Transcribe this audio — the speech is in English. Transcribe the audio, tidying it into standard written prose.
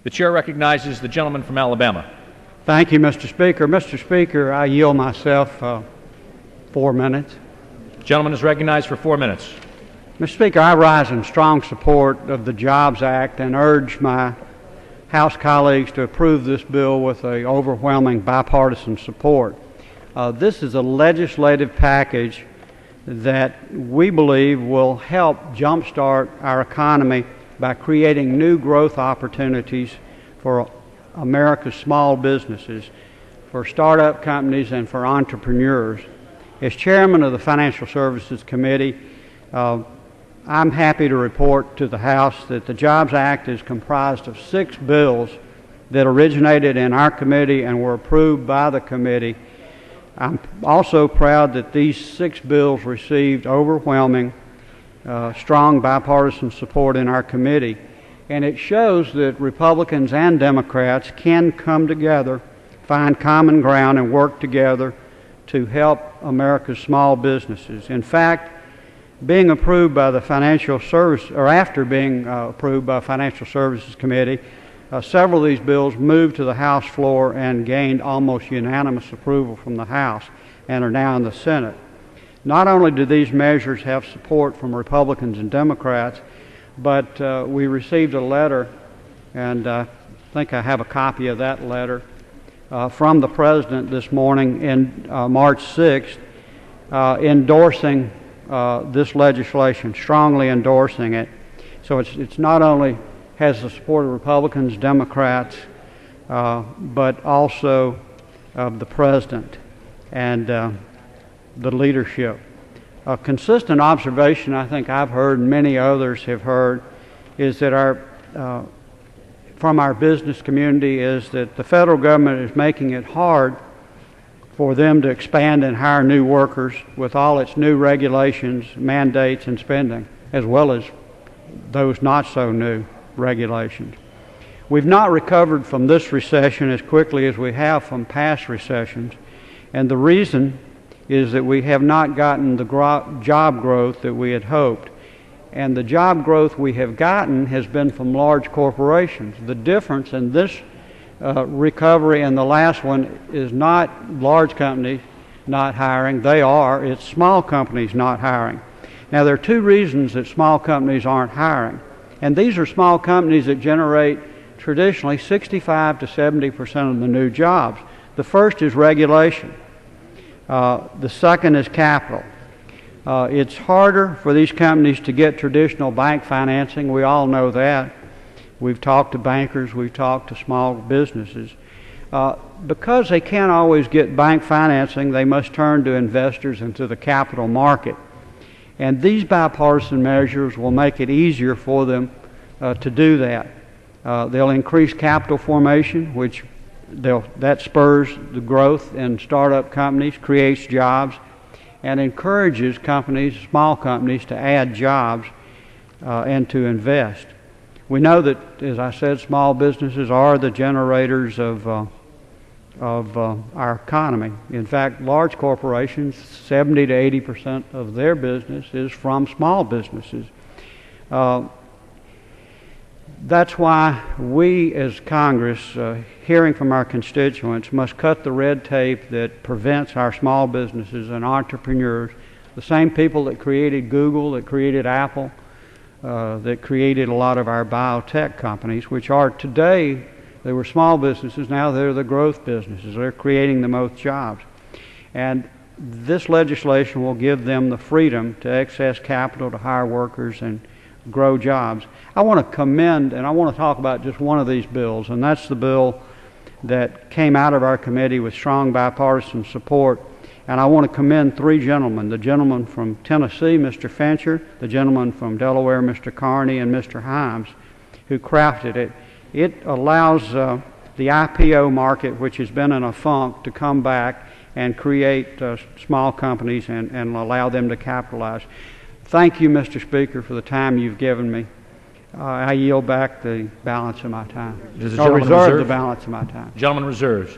The chair recognizes the gentleman from Alabama. Thank you, Mr. Speaker. Mr. Speaker, I yield myself 4 minutes. The gentleman is recognized for 4 minutes. Mr. Speaker, I rise in strong support of the Jobs Act and urge my House colleagues to approve this bill with an overwhelming bipartisan support. This is a legislative package that we believe will help jumpstart our economy by creating new growth opportunities for America's small businesses, for startup companies, and for entrepreneurs. As chairman of the Financial Services Committee, I'm happy to report to the House that the Jobs Act is comprised of 6 bills that originated in our committee and were approved by the committee. I'm also proud that these 6 bills received overwhelming, strong bipartisan support in our committee. And it shows that Republicans and Democrats can come together, find common ground, and work together to help America's small businesses. In fact, being approved by the Financial Service, or after being approved by the Financial Services Committee, several of these bills moved to the House floor and gained almost unanimous approval from the House and are now in the Senate. Not only do these measures have support from Republicans and Democrats, but we received a letter, and I think I have a copy of that letter, from the President this morning in March 6th, endorsing this legislation, strongly endorsing it. So it's not only has the support of Republicans, Democrats, but also of the President and the leadership. A consistent observation I think I've heard and many others have heard is that from our business community is that the federal government is making it hard for them to expand and hire new workers with all its new regulations, mandates, and spending, as well as those not so new regulations. We've not recovered from this recession as quickly as we have from past recessions, and the reason is that we have not gotten the job growth that we had hoped. And the job growth we have gotten has been from large corporations. The difference in this recovery and the last one is not large companies not hiring. It's small companies not hiring. Now, there are 2 reasons that small companies aren't hiring. And these are small companies that generate traditionally 65 to 70% of the new jobs. The first is regulation. The second is capital. It's harder for these companies to get traditional bank financing. We all know that. We've talked to bankers. We've talked to small businesses. Because they can't always get bank financing, they must turn to investors and to the capital market. And these bipartisan measures will make it easier for them to do that. They'll increase capital formation, which that spurs the growth in startup companies, creates jobs, and encourages companies, small companies, to add jobs and to invest. We know that, as I said, small businesses are the generators of our economy. In fact, large corporations, 70 to 80% of their business is from small businesses. That's why we as Congress, hearing from our constituents, must cut the red tape that prevents our small businesses and entrepreneurs, the same people that created Google, that created Apple, that created a lot of our biotech companies, which are today, they were small businesses, now they're the growth businesses. They're creating the most jobs. And this legislation will give them the freedom to access capital, to hire workers, and grow jobs. I want to commend, and I want to talk about just one of these bills, and that's the bill that came out of our committee with strong bipartisan support. And I want to commend 3 gentlemen, the gentleman from Tennessee, Mr. Fincher, the gentleman from Delaware, Mr. Carney, and Mr. Himes, who crafted it. It allows the IPO market, which has been in a funk, to come back and create small companies and allow them to capitalize. Thank you, Mr. Speaker, for the time you've given me. I yield back the balance of my time. Does the gentleman reserve the balance of my time. Gentleman reserves.